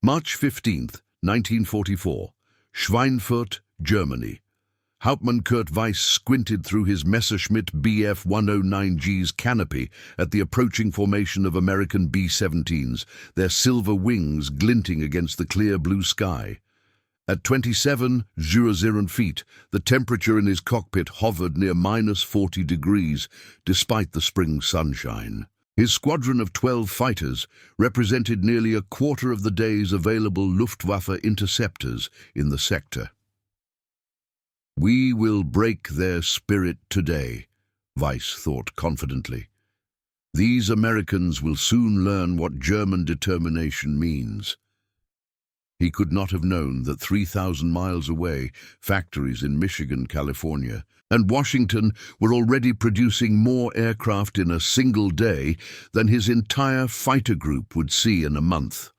March 15, 1944, Schweinfurt, Germany. Hauptmann Kurt Weiss squinted through his Messerschmitt Bf 109G's canopy at the approaching formation of American B-17s, their silver wings glinting against the clear blue sky. At 27,000 feet, the temperature in his cockpit hovered near -40 degrees, despite the spring sunshine. His squadron of 12 fighters represented nearly a quarter of the day's available Luftwaffe interceptors in the sector. "We will break their spirit today," Weiss thought confidently. "These Americans will soon learn what German determination means." He could not have known that 3,000 miles away, factories in Michigan, California, and Washington were already producing more aircraft in a single day than his entire fighter group would see in a month.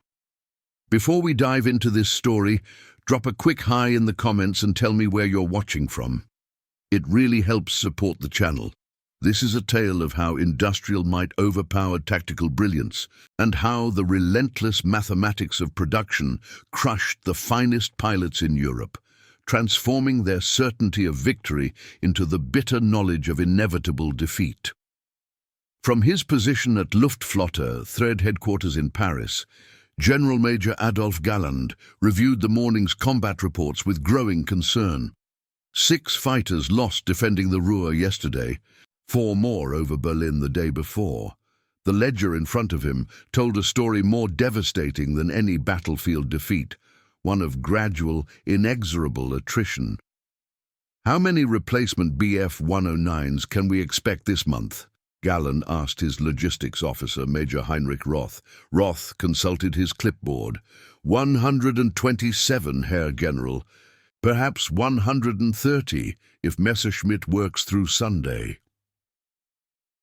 Before we dive into this story, drop a quick hi in the comments and tell me where you're watching from. It really helps support the channel. This is a tale of how industrial might overpowered tactical brilliance, and how the relentless mathematics of production crushed the finest pilots in Europe, transforming their certainty of victory into the bitter knowledge of inevitable defeat. From his position at Luftflotte Thread headquarters in Paris, General Major Adolf Galland reviewed the morning's combat reports with growing concern. 6 fighters lost defending the Ruhr yesterday, 4 more over Berlin the day before. The ledger in front of him told a story more devastating than any battlefield defeat, one of gradual, inexorable attrition. "How many replacement Bf 109s can we expect this month?" Galland asked his logistics officer, Major Heinrich Roth. Roth consulted his clipboard. 127, Herr General. Perhaps 130 if Messerschmitt works through Sunday.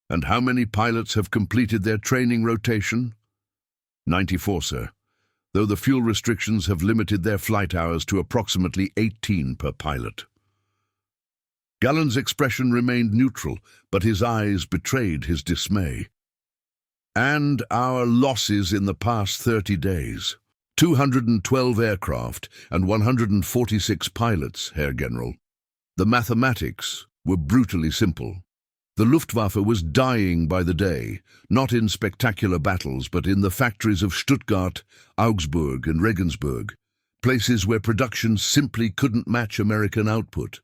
"And how many pilots have completed their training rotation?" 94, sir, though the fuel restrictions have limited their flight hours to approximately 18 per pilot. Galland's expression remained neutral, but his eyes betrayed his dismay. "And our losses in the past 30 days. 212 aircraft and 146 pilots, Herr General." The mathematics were brutally simple. The Luftwaffe was dying by the day, not in spectacular battles, but in the factories of Stuttgart, Augsburg, and Regensburg, places where production simply couldn't match American output.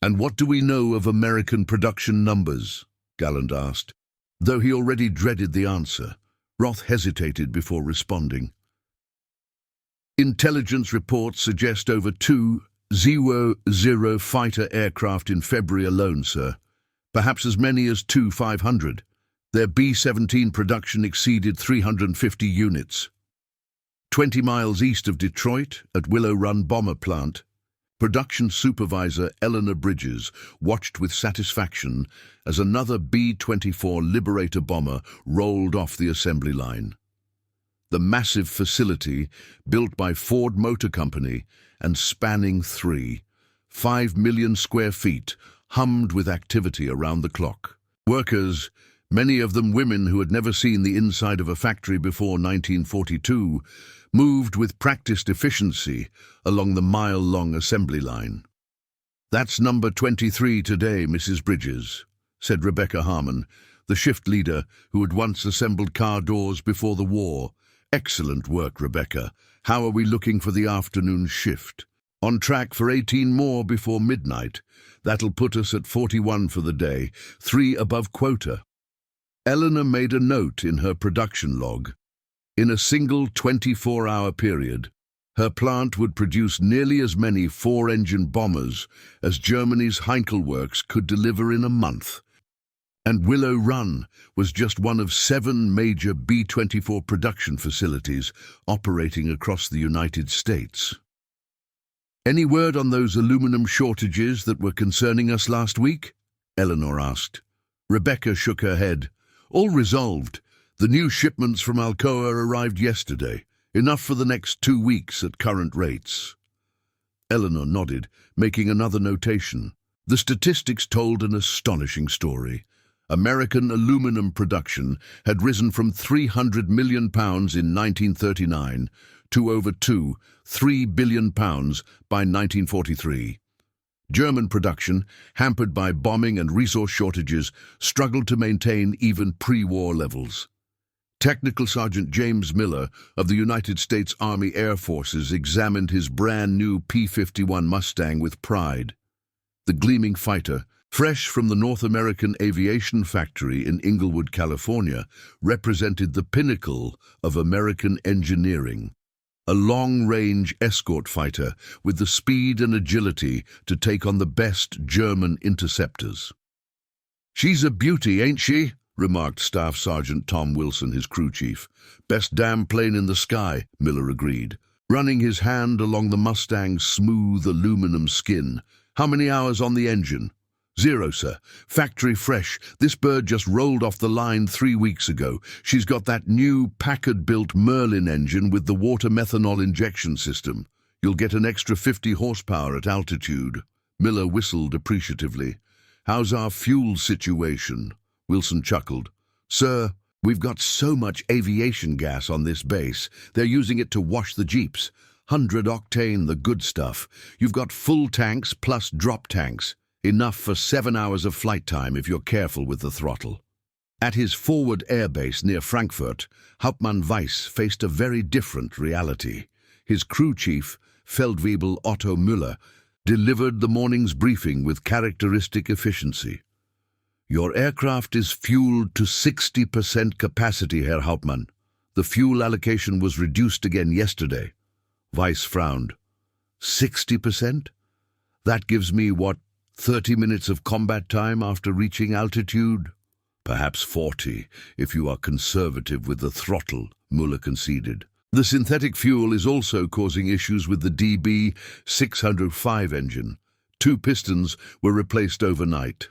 "And what do we know of American production numbers?" Galland asked. Though he already dreaded the answer, Roth hesitated before responding. "Intelligence reports suggest over 200 fighter aircraft in February alone, sir. Perhaps as many as 500. Their B-17 production exceeded 350 units. 20 miles east of Detroit, at Willow Run Bomber Plant, production supervisor Eleanor Bridges watched with satisfaction as another B-24 Liberator bomber rolled off the assembly line. The massive facility, built by Ford Motor Company and spanning 5 million square feet, hummed with activity around the clock. Workers, many of them women who had never seen the inside of a factory before 1942, moved with practiced efficiency along the mile-long assembly line. "That's number 23 today, Mrs. Bridges," said Rebecca Harmon, the shift leader who had once assembled car doors before the war. "Excellent work, Rebecca. How are we looking for the afternoon shift?" "On track for 18 more before midnight. That'll put us at 41 for the day, 3 above quota." Eleanor made a note in her production log. In a single 24-hour period, her plant would produce nearly as many 4-engine bombers as Germany's Heinkel Works could deliver in a month. And Willow Run was just one of 7 major B-24 production facilities operating across the United States. "Any word on those aluminum shortages that were concerning us last week?" Eleanor asked. Rebecca shook her head. "All resolved. The new shipments from Alcoa arrived yesterday, enough for the next 2 weeks at current rates." Eleanor nodded, making another notation. The statistics told an astonishing story. American aluminum production had risen from £300 million in 1939 to over £3 billion by 1943. German production, hampered by bombing and resource shortages, struggled to maintain even pre-war levels. Technical Sergeant James Miller of the United States Army Air Forces examined his brand-new P-51 Mustang with pride. The gleaming fighter, fresh from the North American Aviation Factory in Inglewood, California, represented the pinnacle of American engineering. A long-range escort fighter with the speed and agility to take on the best German interceptors. "She's a beauty, ain't she?" remarked Staff Sergeant Tom Wilson, his crew chief. "Best damn plane in the sky," Miller agreed, running his hand along the Mustang's smooth aluminum skin. "How many hours on the engine?" "0, sir. Factory fresh. This bird just rolled off the line 3 weeks ago. She's got that new Packard-built Merlin engine with the water methanol injection system. You'll get an extra 50 horsepower at altitude." Miller whistled appreciatively. "How's our fuel situation?" Wilson chuckled. "Sir, we've got so much aviation gas on this base. They're using it to wash the jeeps. 100 octane, the good stuff. You've got full tanks plus drop tanks. Enough for 7 hours of flight time if you're careful with the throttle." At his forward airbase near Frankfurt, Hauptmann Weiss faced a very different reality. His crew chief, Feldwebel Otto Müller, delivered the morning's briefing with characteristic efficiency. "Your aircraft is fueled to 60% capacity, Herr Hauptmann. The fuel allocation was reduced again yesterday." Weiss frowned. 60%? That gives me, what, 30 minutes of combat time after reaching altitude? "Perhaps 40, if you are conservative with the throttle," Muller conceded. "The synthetic fuel is also causing issues with the DB-605 engine. 2 pistons were replaced overnight."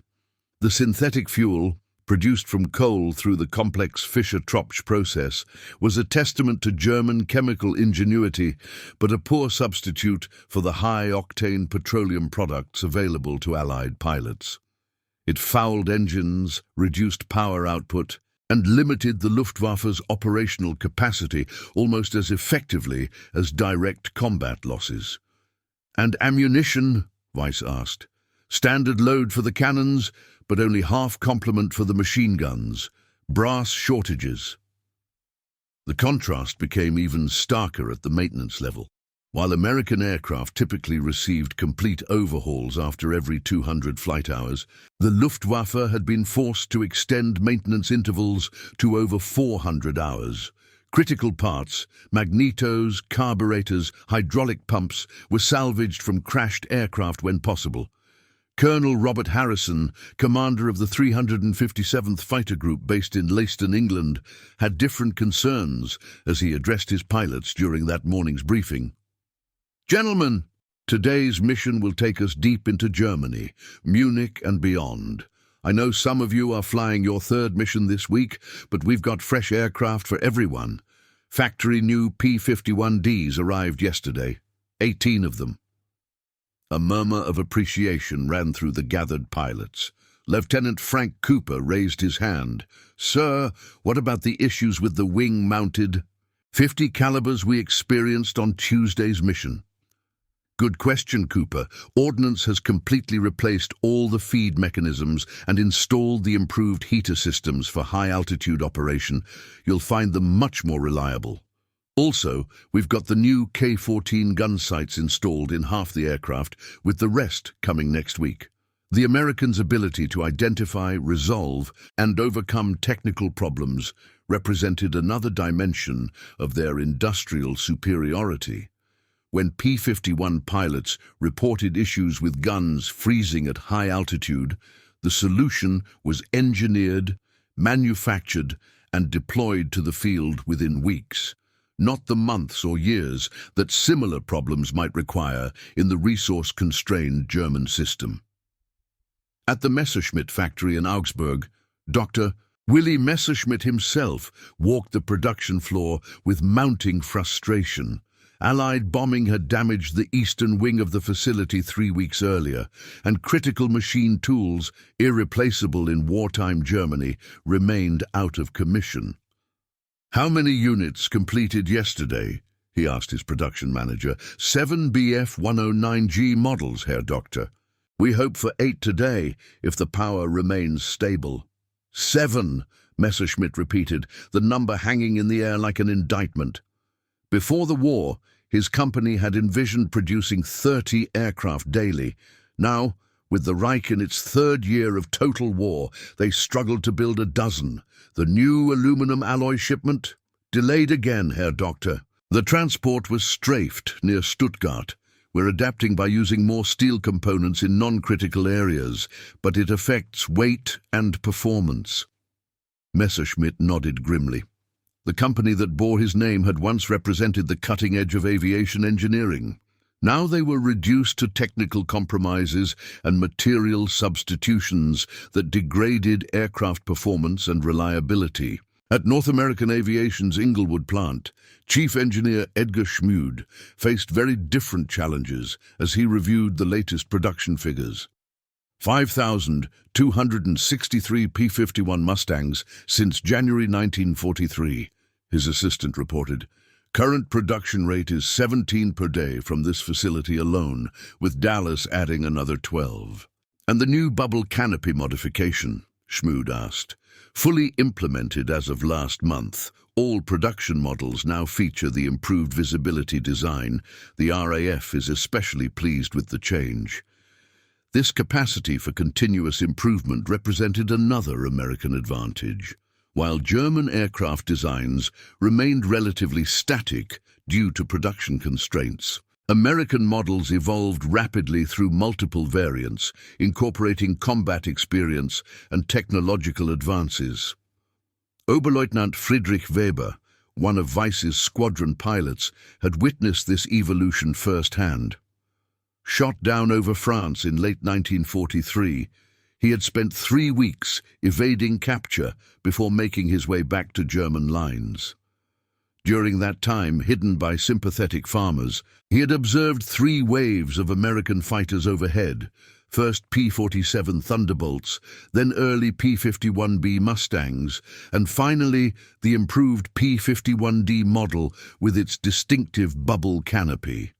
The synthetic fuel, produced from coal through the complex Fischer-Tropsch process, was a testament to German chemical ingenuity, but a poor substitute for the high-octane petroleum products available to Allied pilots. It fouled engines, reduced power output, and limited the Luftwaffe's operational capacity almost as effectively as direct combat losses. "And ammunition?" Weiss asked. "Standard load for the cannons, but only half complement for the machine guns. Brass shortages." The contrast became even starker at the maintenance level. While American aircraft typically received complete overhauls after every 200 flight hours, the Luftwaffe had been forced to extend maintenance intervals to over 400 hours. Critical parts, magnetos, carburetors, hydraulic pumps, were salvaged from crashed aircraft when possible. Colonel Robert Harrison, commander of the 357th Fighter Group based in Leiston, England, had different concerns as he addressed his pilots during that morning's briefing. "Gentlemen, today's mission will take us deep into Germany, Munich and beyond. I know some of you are flying your 3rd mission this week, but we've got fresh aircraft for everyone. Factory new P-51Ds arrived yesterday, 18 of them." A murmur of appreciation ran through the gathered pilots. Lieutenant Frank Cooper raised his hand. "Sir, what about the issues with the wing-mounted 50 calibers we experienced on Tuesday's mission?" "Good question, Cooper. Ordnance has completely replaced all the feed mechanisms and installed the improved heater systems for high-altitude operation. You'll find them much more reliable. Also, we've got the new K-14 gun sights installed in half the aircraft, with the rest coming next week." The Americans' ability to identify, resolve, and overcome technical problems represented another dimension of their industrial superiority. When P-51 pilots reported issues with guns freezing at high altitude, the solution was engineered, manufactured, and deployed to the field within weeks, not the months or years that similar problems might require in the resource-constrained German system. At the Messerschmitt factory in Augsburg, Dr. Willy Messerschmitt himself walked the production floor with mounting frustration. Allied bombing had damaged the eastern wing of the facility 3 weeks earlier, and critical machine tools, irreplaceable in wartime Germany, remained out of commission. "How many units completed yesterday?" he asked his production manager. 7 BF-109G models, Herr Doctor. We hope for 8 today, if the power remains stable. 7, Messerschmitt repeated, the number hanging in the air like an indictment. Before the war, his company had envisioned producing 30 aircraft daily. Now, with the Reich in its 3rd year of total war, they struggled to build a dozen. The new aluminum alloy shipment? Delayed again, Herr Doctor. The transport was strafed near Stuttgart. We're adapting by using more steel components in non-critical areas, but it affects weight and performance. Messerschmitt nodded grimly. The company that bore his name had once represented the cutting edge of aviation engineering. Now they were reduced to technical compromises and material substitutions that degraded aircraft performance and reliability. At North American Aviation's Inglewood plant, Chief Engineer Edgar Schmude faced very different challenges as he reviewed the latest production figures. 5,263 P-51 Mustangs since January 1943, his assistant reported. Current production rate is 17 per day from this facility alone, with Dallas adding another 12. And the new bubble canopy modification, Schmude asked. Fully implemented as of last month, all production models now feature the improved visibility design. The RAF is especially pleased with the change. This capacity for continuous improvement represented another American advantage. While German aircraft designs remained relatively static due to production constraints, American models evolved rapidly through multiple variants, incorporating combat experience and technological advances. Oberleutnant Friedrich Weber, one of Weiss's squadron pilots, had witnessed this evolution firsthand. Shot down over France in late 1943, he had spent 3 weeks evading capture before making his way back to German lines. During that time, hidden by sympathetic farmers, he had observed 3 waves of American fighters overhead, first P-47 Thunderbolts, then early P-51B Mustangs, and finally the improved P-51D model with its distinctive bubble canopy.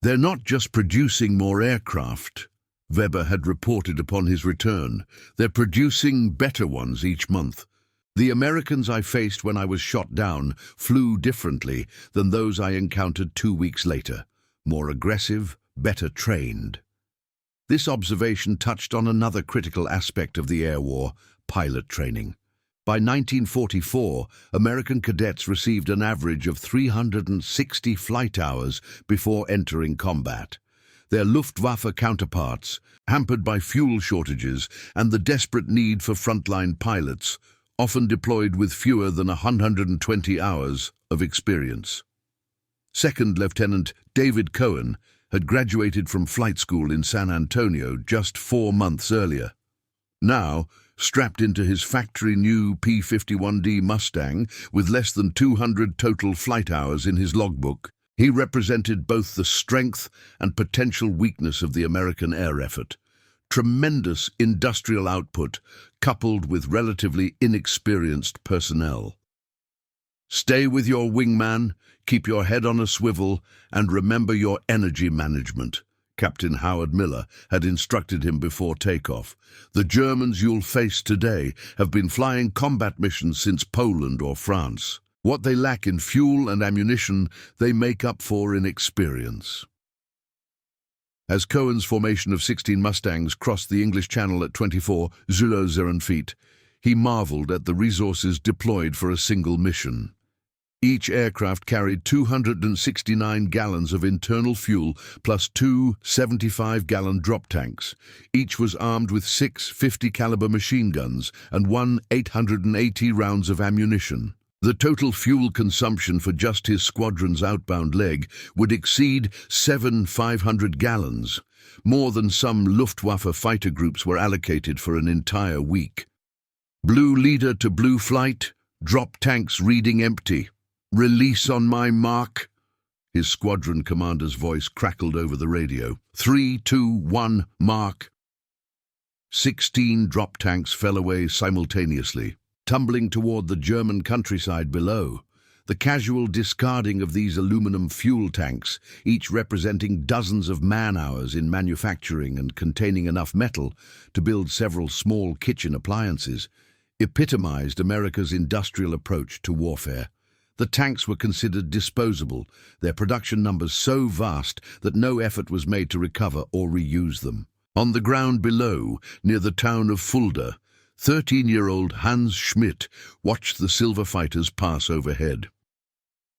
They're not just producing more aircraft, Weber had reported upon his return. They're producing better ones each month. The Americans I faced when I was shot down flew differently than those I encountered 2 weeks later. More aggressive, better trained. This observation touched on another critical aspect of the air war, pilot training. By 1944, American cadets received an average of 360 flight hours before entering combat. Their Luftwaffe counterparts, hampered by fuel shortages and the desperate need for frontline pilots, often deployed with fewer than 120 hours of experience. Second Lieutenant David Cohen had graduated from flight school in San Antonio just 4 months earlier. Now, strapped into his factory-new P-51D Mustang with less than 200 total flight hours in his logbook, he represented both the strength and potential weakness of the American air effort. Tremendous industrial output coupled with relatively inexperienced personnel. Stay with your wingman, keep your head on a swivel, and remember your energy management, Captain Howard Miller had instructed him before takeoff. The Germans you'll face today have been flying combat missions since Poland or France. What they lack in fuel and ammunition, they make up for in experience. As Cohen's formation of 16 Mustangs crossed the English Channel at 24,000 feet, he marveled at the resources deployed for a single mission. Each aircraft carried 269 gallons of internal fuel plus 2 75-gallon drop tanks. Each was armed with 6 50-caliber machine guns and 1 880 rounds of ammunition. The total fuel consumption for just his squadron's outbound leg would exceed 7,500 gallons, more than some Luftwaffe fighter groups were allocated for an entire week. Blue leader to blue flight, drop tanks reading empty. Release on my mark. His squadron commander's voice crackled over the radio. 3, 2, 1, mark. 16 drop tanks fell away simultaneously, tumbling toward the German countryside below. The casual discarding of these aluminum fuel tanks, each representing dozens of man-hours in manufacturing and containing enough metal to build several small kitchen appliances, epitomized America's industrial approach to warfare. The tanks were considered disposable, their production numbers so vast that no effort was made to recover or reuse them. On the ground below, near the town of Fulda, 13-year-old Hans Schmidt watched the silver fighters pass overhead.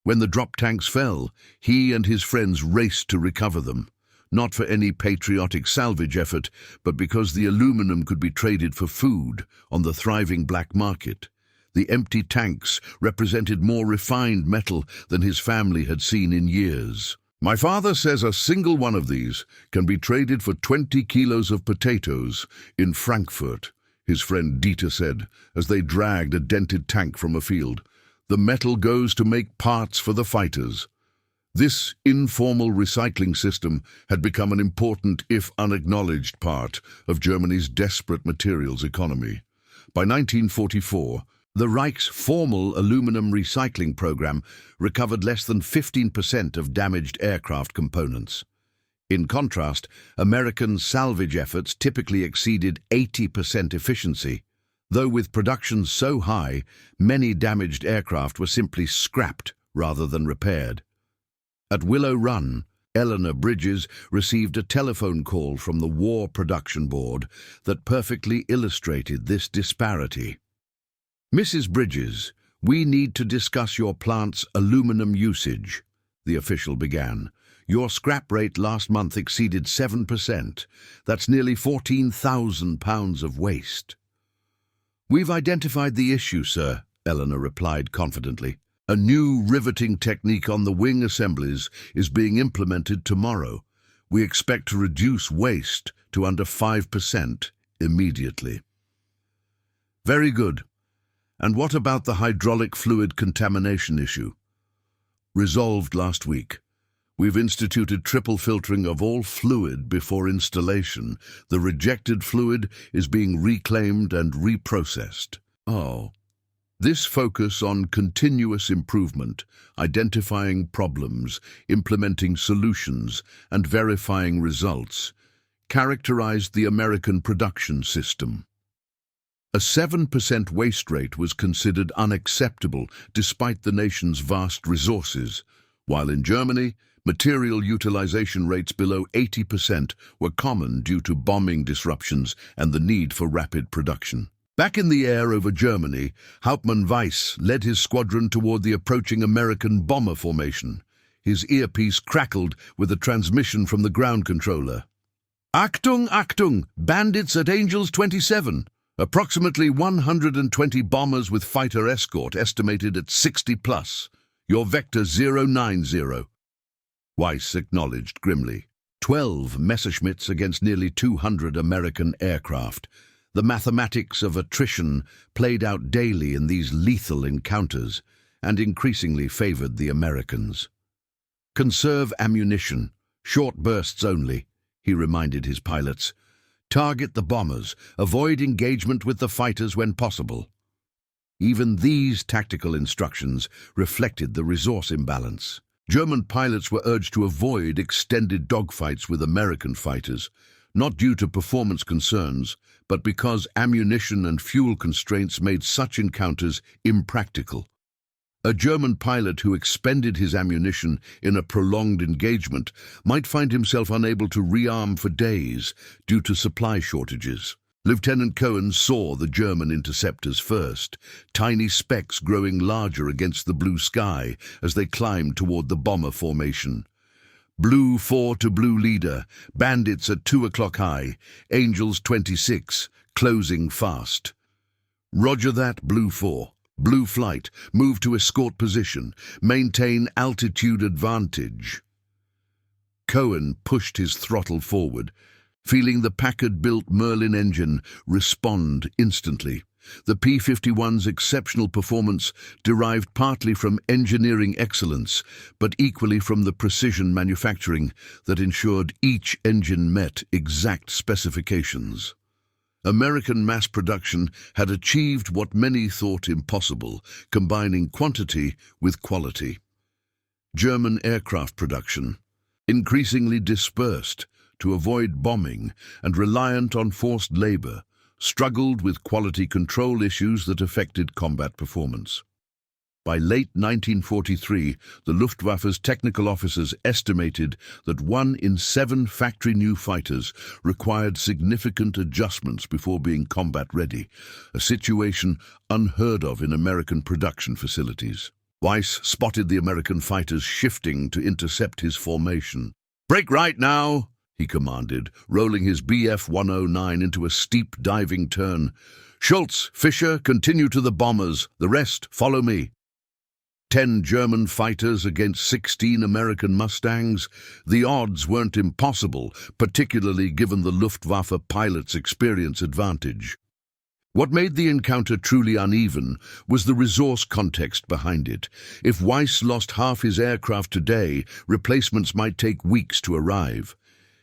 When the drop tanks fell, he and his friends raced to recover them, not for any patriotic salvage effort, but because the aluminum could be traded for food on the thriving black market. The empty tanks represented more refined metal than his family had seen in years. "My father says a single one of these can be traded for 20 kilos of potatoes in Frankfurt," his friend Dieter said, as they dragged a dented tank from a field. "The metal goes to make parts for the fighters." This informal recycling system had become an important, if unacknowledged, part of Germany's desperate materials economy. By 1944, the Reich's formal aluminum recycling program recovered less than 15% of damaged aircraft components. In contrast, American salvage efforts typically exceeded 80% efficiency, though with production so high, many damaged aircraft were simply scrapped rather than repaired. At Willow Run, Eleanor Bridges received a telephone call from the War Production Board that perfectly illustrated this disparity. "Mrs. Bridges, we need to discuss your plant's aluminum usage," the official began. "Your scrap rate last month exceeded 7%. That's nearly 14,000 pounds of waste." "We've identified the issue, sir," Eleanor replied confidently. "A new riveting technique on the wing assemblies is being implemented tomorrow. We expect to reduce waste to under 5% immediately." "Very good. And what about the hydraulic fluid contamination issue?" "Resolved last week. We've instituted triple filtering of all fluid before installation. The rejected fluid is being reclaimed and reprocessed." "Oh." This focus on continuous improvement, identifying problems, implementing solutions, and verifying results, characterized the American production system. A 7% waste rate was considered unacceptable despite the nation's vast resources, while in Germany, material utilization rates below 80% were common due to bombing disruptions and the need for rapid production. Back in the air over Germany, Hauptmann Weiss led his squadron toward the approaching American bomber formation. His earpiece crackled with a transmission from the ground controller. "Achtung, Achtung! Bandits at Angels 27! Approximately 120 bombers with fighter escort estimated at 60 plus. Your vector 090. Weiss acknowledged grimly. 12 Messerschmitts against nearly 200 American aircraft. The mathematics of attrition played out daily in these lethal encounters and increasingly favored the Americans. "Conserve ammunition, short bursts only," he reminded his pilots. "Target the bombers, avoid engagement with the fighters when possible." Even these tactical instructions reflected the resource imbalance. German pilots were urged to avoid extended dogfights with American fighters, not due to performance concerns, but because ammunition and fuel constraints made such encounters impractical. A German pilot who expended his ammunition in a prolonged engagement might find himself unable to rearm for days due to supply shortages. Lieutenant Cohen saw the German interceptors first, tiny specks growing larger against the blue sky as they climbed toward the bomber formation. Blue 4 to Blue Leader, bandits at 2 o'clock high, Angels 26, closing fast. Roger that, Blue 4. Blue Flight, move to escort position, maintain altitude advantage. Cohen pushed his throttle forward, feeling the Packard-built Merlin engine respond instantly. The P-51's exceptional performance derived partly from engineering excellence, but equally from the precision manufacturing that ensured each engine met exact specifications. American mass production had achieved what many thought impossible, combining quantity with quality. German aircraft production, increasingly dispersed to avoid bombing and reliant on forced labor, struggled with quality control issues that affected combat performance. By late 1943, the Luftwaffe's technical officers estimated that 1 in 7 factory-new fighters required significant adjustments before being combat-ready, a situation unheard of in American production facilities. Weiss spotted the American fighters shifting to intercept his formation. "Break right now!" he commanded, rolling his Bf-109 into a steep diving turn. "Schultz, Fischer, continue to the bombers. The rest, follow me." 10 German fighters against 16 American Mustangs. The odds weren't impossible, particularly given the Luftwaffe pilots' experience advantage. What made the encounter truly uneven was the resource context behind it. If Weiss lost half his aircraft today, replacements might take weeks to arrive.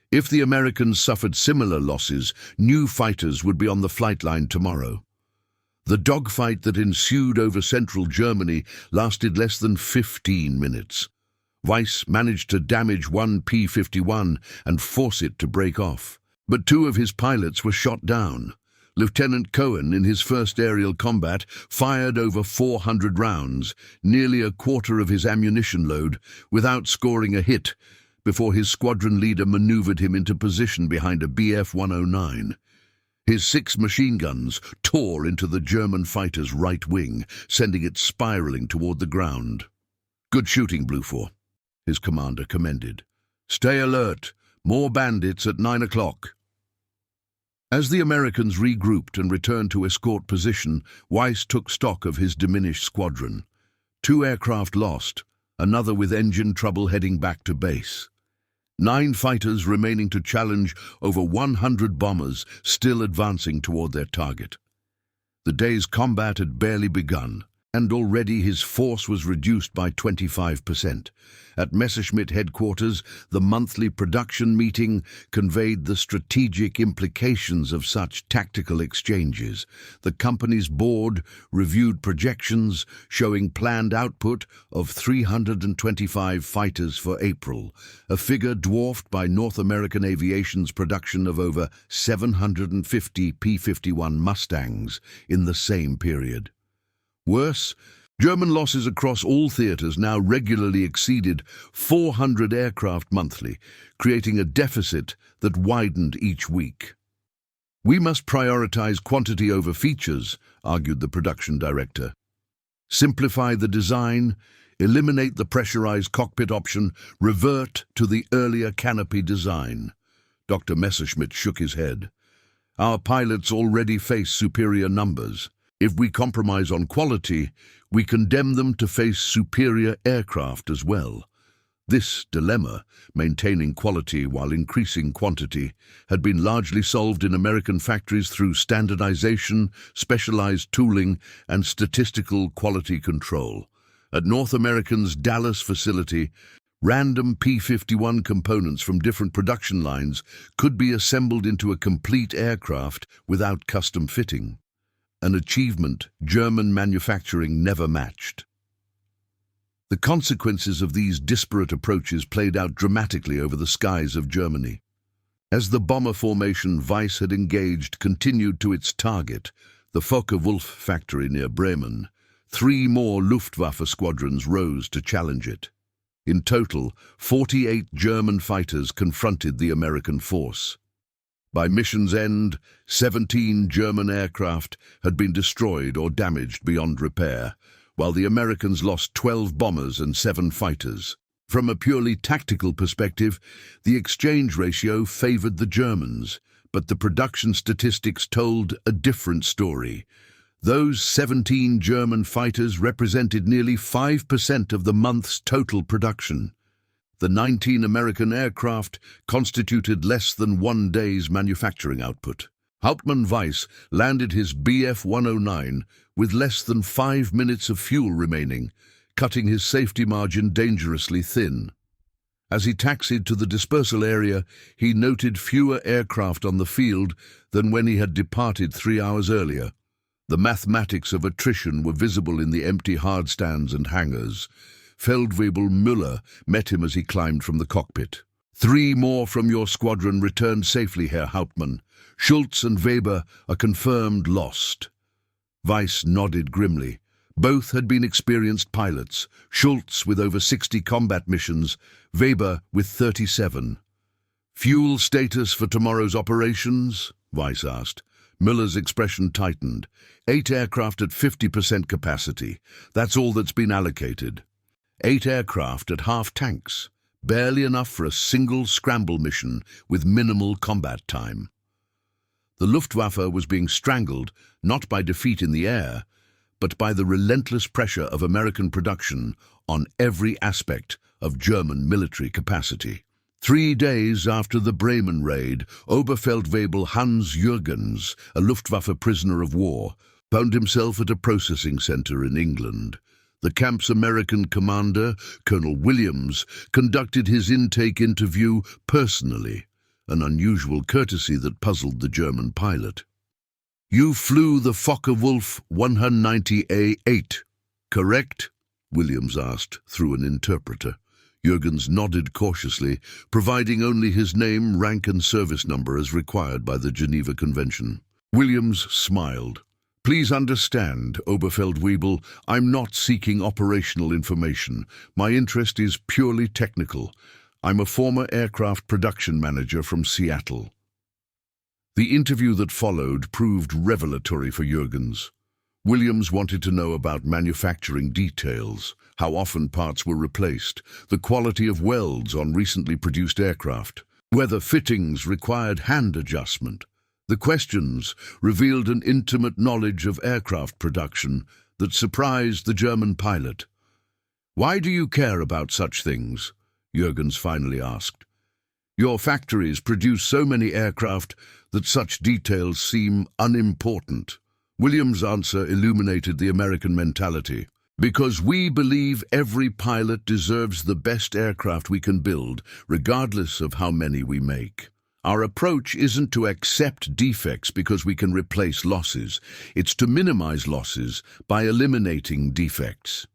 If the Americans suffered similar losses, new fighters would be on the flight line tomorrow. The dogfight that ensued over central Germany lasted less than 15 minutes. Weiss managed to damage one P-51 and force it to break off. But 2 of his pilots were shot down. Lieutenant Cohen, in his first aerial combat, fired over 400 rounds, nearly a quarter of his ammunition load, without scoring a hit, before his squadron leader maneuvered him into position behind a Bf-109. His 6 machine guns tore into the German fighter's right wing, sending it spiraling toward the ground. "Good shooting, Blücher," his commander commended. "Stay alert. More bandits at 9 o'clock. As the Americans regrouped and returned to escort position, Weiss took stock of his diminished squadron. 2 aircraft lost, another with engine trouble heading back to base. 9 fighters remaining to challenge over 100 bombers still advancing toward their target. The day's combat had barely begun, and already his force was reduced by 25%. At Messerschmitt headquarters, the monthly production meeting conveyed the strategic implications of such tactical exchanges. The company's board reviewed projections showing planned output of 325 fighters for April, a figure dwarfed by North American Aviation's production of over 750 P-51 Mustangs in the same period. Worse, German losses across all theaters now regularly exceeded 400 aircraft monthly, creating a deficit that widened each week. "We must prioritize quantity over features," argued the production director. "Simplify the design, eliminate the pressurized cockpit option, revert to the earlier canopy design." Dr. Messerschmitt shook his head. "Our pilots already face superior numbers. If we compromise on quality, we condemn them to face superior aircraft as well." This dilemma, maintaining quality while increasing quantity, had been largely solved in American factories through standardization, specialized tooling, and statistical quality control. At North American's Dallas facility, random P-51 components from different production lines could be assembled into a complete aircraft without custom fitting, an achievement German manufacturing never matched. The consequences of these disparate approaches played out dramatically over the skies of Germany. As the bomber formation Weiss had engaged continued to its target, the Focke-Wulf factory near Bremen, 3 more Luftwaffe squadrons rose to challenge it. In total, 48 German fighters confronted the American force. By mission's end, 17 German aircraft had been destroyed or damaged beyond repair, while the Americans lost 12 bombers and 7 fighters. From a purely tactical perspective, the exchange ratio favored the Germans, but the production statistics told a different story. Those 17 German fighters represented nearly 5% of the month's total production. The 19 American aircraft constituted less than 1 day's manufacturing output. Hauptmann Weiss landed his Bf-109 with less than 5 minutes of fuel remaining, cutting his safety margin dangerously thin. As he taxied to the dispersal area, he noted fewer aircraft on the field than when he had departed 3 hours earlier. The mathematics of attrition were visible in the empty hardstands and hangars. Feldwebel Müller met him as he climbed from the cockpit. "3 more from your squadron returned safely, Herr Hauptmann. Schultz and Weber are confirmed lost." Weiss nodded grimly. Both had been experienced pilots, Schultz with over 60 combat missions, Weber with 37. "Fuel status for tomorrow's operations?" Weiss asked. Müller's expression tightened. 8 aircraft at 50% capacity. That's all that's been allocated. 8 aircraft at half tanks. Barely enough for a single scramble mission with minimal combat time. The Luftwaffe was being strangled not by defeat in the air, but by the relentless pressure of American production on every aspect of German military capacity. 3 days after the Bremen raid, Oberfeldwebel Hans Jürgens, a Luftwaffe prisoner of war, found himself at a processing center in England. The camp's American commander, Colonel Williams, conducted his intake interview personally, an unusual courtesy that puzzled the German pilot. "You flew the Focke-Wulf 190A8, correct?" Williams asked through an interpreter. Jürgens nodded cautiously, providing only his name, rank and service number as required by the Geneva Convention. Williams smiled. "Please understand, Oberfeldwebel, I'm not seeking operational information. My interest is purely technical. I'm a former aircraft production manager from Seattle." The interview that followed proved revelatory for Jürgens. Williams wanted to know about manufacturing details, how often parts were replaced, the quality of welds on recently produced aircraft, whether fittings required hand adjustment. The questions revealed an intimate knowledge of aircraft production that surprised the German pilot. "Why do you care about such things?" Jürgens finally asked. "Your factories produce so many aircraft that such details seem unimportant." Williams' answer illuminated the American mentality. "Because we believe every pilot deserves the best aircraft we can build, regardless of how many we make. Our approach isn't to accept defects because we can replace losses. It's to minimize losses by eliminating defects."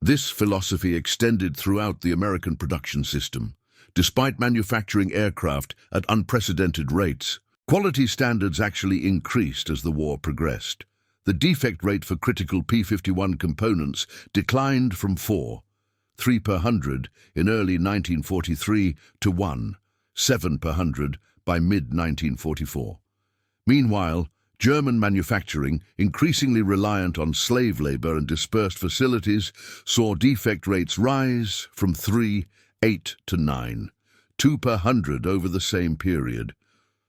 This philosophy extended throughout the American production system. Despite manufacturing aircraft at unprecedented rates, quality standards actually increased as the war progressed. The defect rate for critical P-51 components declined from 3 per 100 in early 1943 to 7 per 100 by mid-1944. Meanwhile, German manufacturing, increasingly reliant on slave labor and dispersed facilities, saw defect rates rise from 3, 8 to 9, 2 per 100 over the same period.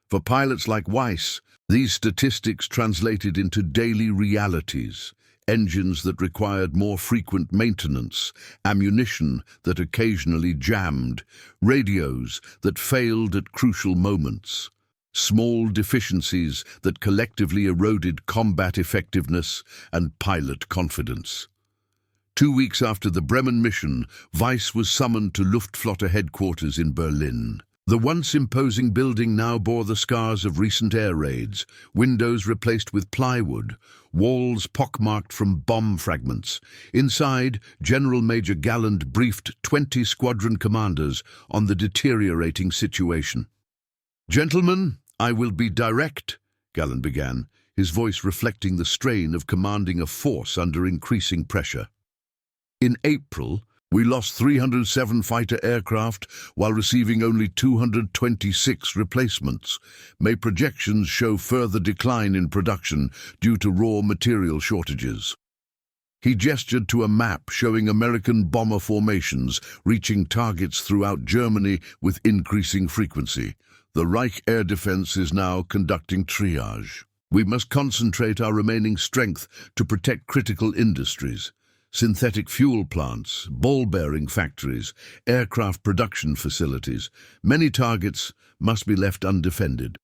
For pilots like Weiss, these statistics translated into daily realities: engines that required more frequent maintenance, ammunition that occasionally jammed, radios that failed at crucial moments, small deficiencies that collectively eroded combat effectiveness and pilot confidence. 2 weeks after the Bremen mission, Weiss was summoned to Luftflotte headquarters in Berlin. The once imposing building now bore the scars of recent air raids, windows replaced with plywood, walls pockmarked from bomb fragments. Inside, General Major Galland briefed 20 squadron commanders on the deteriorating situation. "Gentlemen, I will be direct," Galland began, his voice reflecting the strain of commanding a force under increasing pressure. "In April, we lost 307 fighter aircraft while receiving only 226 replacements. May projections show further decline in production due to raw material shortages." He gestured to a map showing American bomber formations reaching targets throughout Germany with increasing frequency. "The Reich Air Defense is now conducting triage. We must concentrate our remaining strength to protect critical industries. Synthetic fuel plants, ball-bearing factories, aircraft production facilities. Many targets must be left undefended."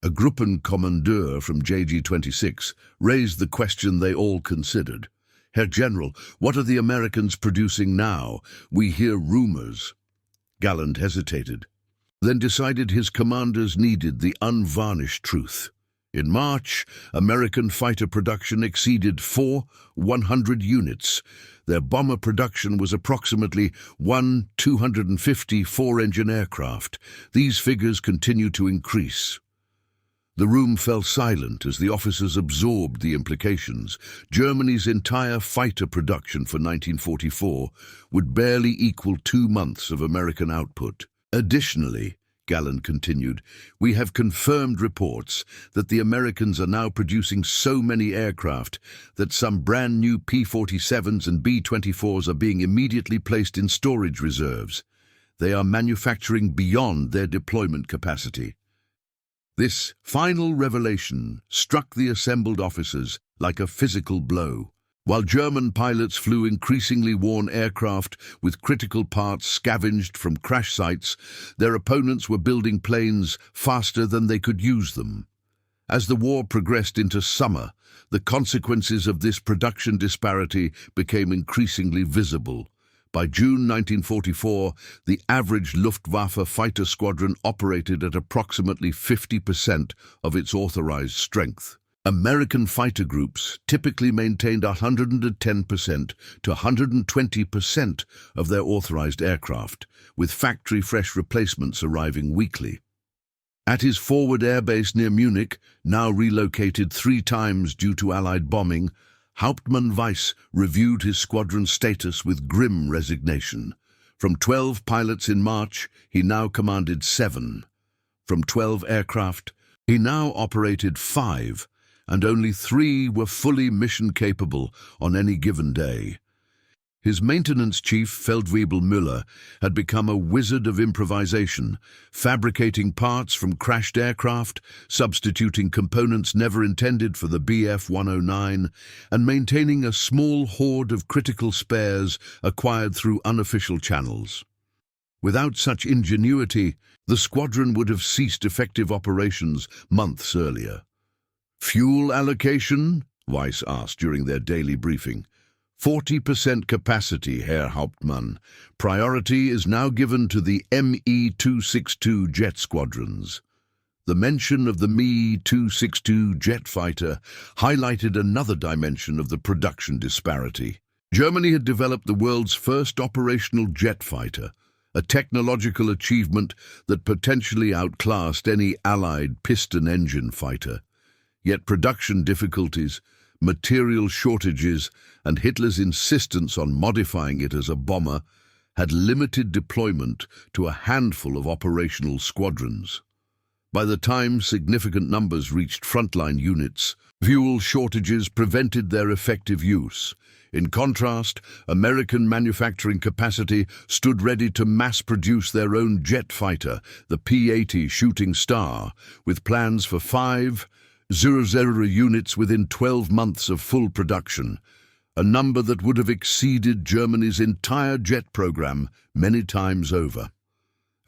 A Gruppenkommandeur from JG-26 raised the question they all considered. "Herr General, what are the Americans producing now? We hear rumors." Galland hesitated, then decided his commanders needed the unvarnished truth. In March, American fighter production exceeded 100 units. Their bomber production was approximately 250 four-engine aircraft. These figures continued to increase. The room fell silent as the officers absorbed the implications. Germany's entire fighter production for 1944 would barely equal 2 months of American output. Additionally, Galland continued, we have confirmed reports that the Americans are now producing so many aircraft that some brand new P-47s and B-24s are being immediately placed in storage reserves. They are manufacturing beyond their deployment capacity. This final revelation struck the assembled officers like a physical blow. While German pilots flew increasingly worn aircraft with critical parts scavenged from crash sites, their opponents were building planes faster than they could use them. As the war progressed into summer, the consequences of this production disparity became increasingly visible. By June 1944, the average Luftwaffe fighter squadron operated at approximately 50% of its authorized strength. American fighter groups typically maintained 110% to 120% of their authorized aircraft, with factory-fresh replacements arriving weekly. At his forward airbase near Munich, now relocated 3 times due to Allied bombing, Hauptmann Weiss reviewed his squadron's status with grim resignation. From 12 pilots in March, he now commanded 7. From 12 aircraft, he now operated 5, and only 3 were fully mission-capable on any given day. His maintenance chief, Feldwebel Müller, had become a wizard of improvisation, fabricating parts from crashed aircraft, substituting components never intended for the Bf-109, and maintaining a small hoard of critical spares acquired through unofficial channels. Without such ingenuity, the squadron would have ceased effective operations months earlier. "Fuel allocation?" Weiss asked during their daily briefing. 40% capacity, Herr Hauptmann. Priority is now given to the Me-262 jet squadrons. The mention of the Me-262 jet fighter highlighted another dimension of the production disparity. Germany had developed the world's first operational jet fighter, a technological achievement that potentially outclassed any Allied piston-engine fighter. Yet production difficulties, material shortages, and Hitler's insistence on modifying it as a bomber had limited deployment to a handful of operational squadrons. By the time significant numbers reached frontline units, fuel shortages prevented their effective use. In contrast, American manufacturing capacity stood ready to mass-produce their own jet fighter, the P-80 Shooting Star, with plans for 500 units within 12 months of full production, a number that would have exceeded Germany's entire jet program many times over.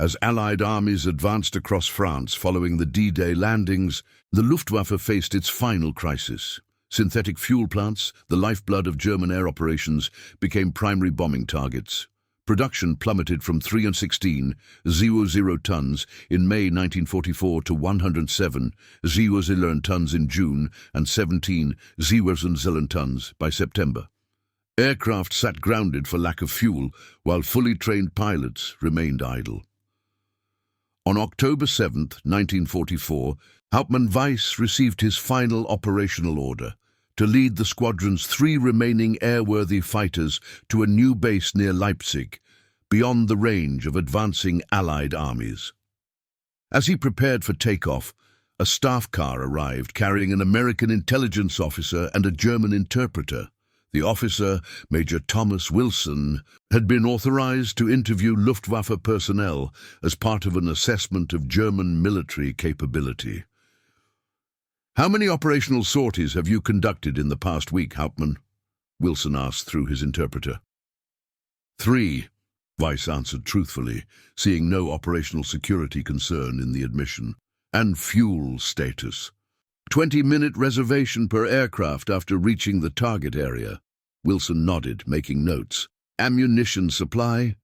As Allied armies advanced across France following the D-Day landings, the Luftwaffe faced its final crisis. Synthetic fuel plants, the lifeblood of German air operations, became primary bombing targets. Production plummeted from 316,000 tons in May 1944 to 107,000 tons in June and 17,000 tons by September. Aircraft sat grounded for lack of fuel, while fully trained pilots remained idle. On October 7, 1944, Hauptmann Weiss received his final operational order to lead the squadron's 3 remaining airworthy fighters to a new base near Leipzig, beyond the range of advancing Allied armies. As he prepared for takeoff, a staff car arrived carrying an American intelligence officer and a German interpreter. The officer, Major Thomas Wilson, had been authorized to interview Luftwaffe personnel as part of an assessment of German military capability. "How many operational sorties have you conducted in the past week, Hauptmann?" Wilson asked through his interpreter. 3, Weiss answered truthfully, seeing no operational security concern in the admission. "And fuel status?" 20-minute reservation per aircraft after reaching the target area. Wilson nodded, making notes. "Ammunition supply?"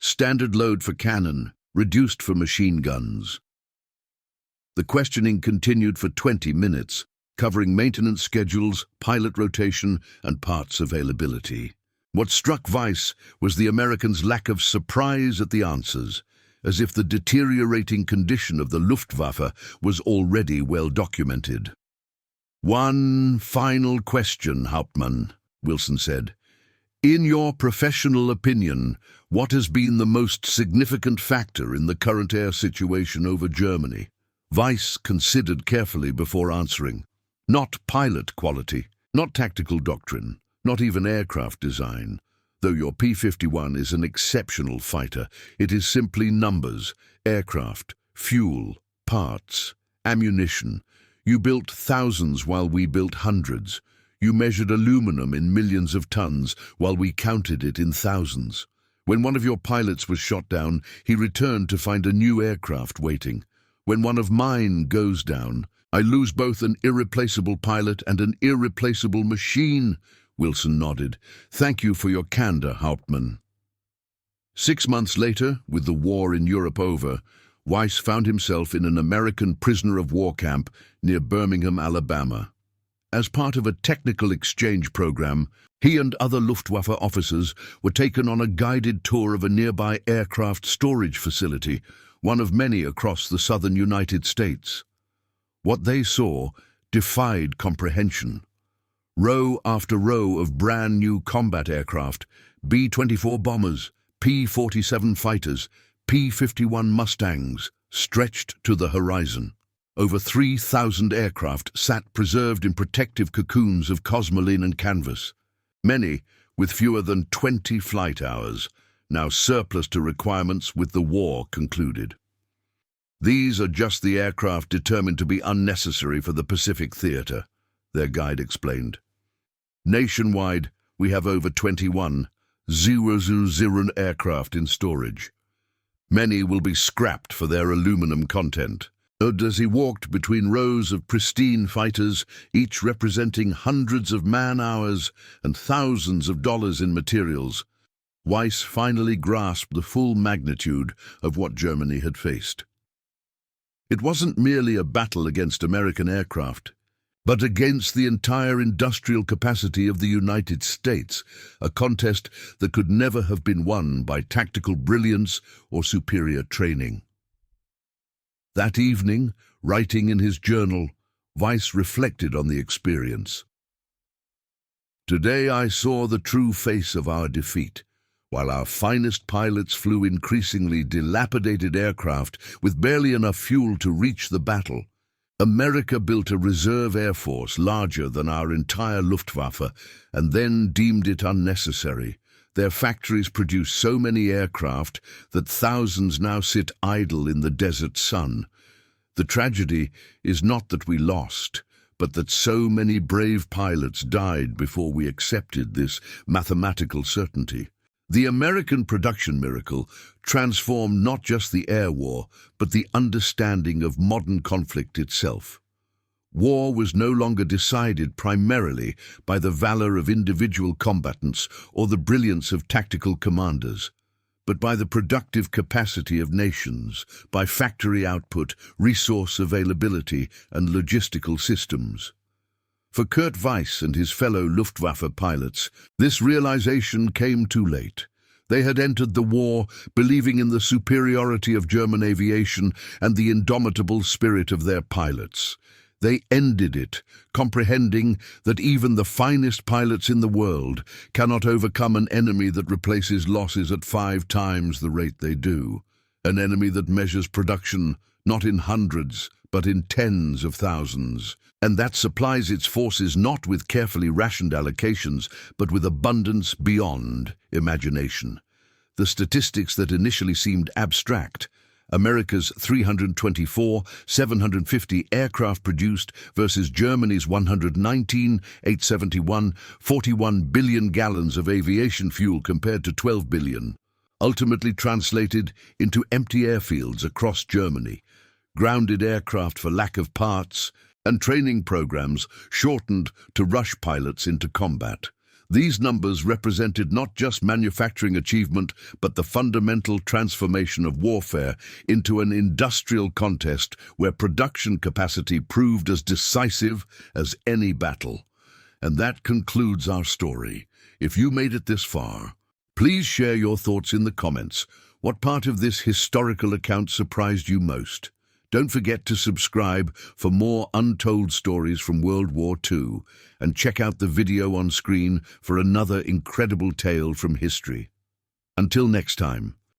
Standard load for cannon, reduced for machine guns. The questioning continued for 20 minutes, covering maintenance schedules, pilot rotation, and parts availability. What struck Weiss was the Americans' lack of surprise at the answers, as if the deteriorating condition of the Luftwaffe was already well documented. "One final question, Hauptmann," Wilson said. "In your professional opinion, what has been the most significant factor in the current air situation over Germany?" Weiss considered carefully before answering. "Not pilot quality, not tactical doctrine, not even aircraft design. Though your P-51 is an exceptional fighter, it is simply numbers, aircraft, fuel, parts, ammunition. You built thousands while we built hundreds. You measured aluminum in millions of tons while we counted it in thousands. When one of your pilots was shot down, he returned to find a new aircraft waiting. When one of mine goes down, I lose both an irreplaceable pilot and an irreplaceable machine." Wilson nodded. "Thank you for your candor, Hauptmann." 6 months later, with the war in Europe over, Weiss found himself in an American prisoner-of-war camp near Birmingham, Alabama. As part of a technical exchange program, he and other Luftwaffe officers were taken on a guided tour of a nearby aircraft storage facility, one of many across the southern United States. What they saw defied comprehension. Row after row of brand-new combat aircraft, B-24 bombers, P-47 fighters, P-51 Mustangs, stretched to the horizon. Over 3,000 aircraft sat preserved in protective cocoons of cosmoline and canvas, many with fewer than 20 flight hours, now surplus to requirements with the war concluded. "These are just the aircraft determined to be unnecessary for the Pacific theater," their guide explained. "Nationwide, we have over 21,000 aircraft in storage. Many will be scrapped for their aluminum content." As he walked between rows of pristine fighters, each representing hundreds of man-hours and thousands of dollars in materials, Weiss finally grasped the full magnitude of what Germany had faced. It wasn't merely a battle against American aircraft, but against the entire industrial capacity of the United States, a contest that could never have been won by tactical brilliance or superior training. That evening, writing in his journal, Weiss reflected on the experience. "Today I saw the true face of our defeat. While our finest pilots flew increasingly dilapidated aircraft with barely enough fuel to reach the battle, America built a reserve air force larger than our entire Luftwaffe and then deemed it unnecessary. Their factories produce so many aircraft that thousands now sit idle in the desert sun. The tragedy is not that we lost, but that so many brave pilots died before we accepted this mathematical certainty." The American production miracle transformed not just the air war, but the understanding of modern conflict itself. War was no longer decided primarily by the valor of individual combatants or the brilliance of tactical commanders, but by the productive capacity of nations, by factory output, resource availability, and logistical systems. For Kurt Weiss and his fellow Luftwaffe pilots, this realization came too late. They had entered the war believing in the superiority of German aviation and the indomitable spirit of their pilots. They ended it, comprehending that even the finest pilots in the world cannot overcome an enemy that replaces losses at 5 times the rate they do, an enemy that measures production not in hundreds, but in tens of thousands, and that supplies its forces not with carefully rationed allocations, but with abundance beyond imagination. The statistics that initially seemed abstract, America's 324, 750 aircraft produced versus Germany's 119, 871, 41 billion gallons of aviation fuel compared to 12 billion, ultimately translated into empty airfields across Germany, grounded aircraft for lack of parts, and training programs shortened to rush pilots into combat. These numbers represented not just manufacturing achievement, but the fundamental transformation of warfare into an industrial contest where production capacity proved as decisive as any battle. And that concludes our story. If you made it this far, please share your thoughts in the comments. What part of this historical account surprised you most? Don't forget to subscribe for more untold stories from World War II, and check out the video on screen for another incredible tale from history. Until next time.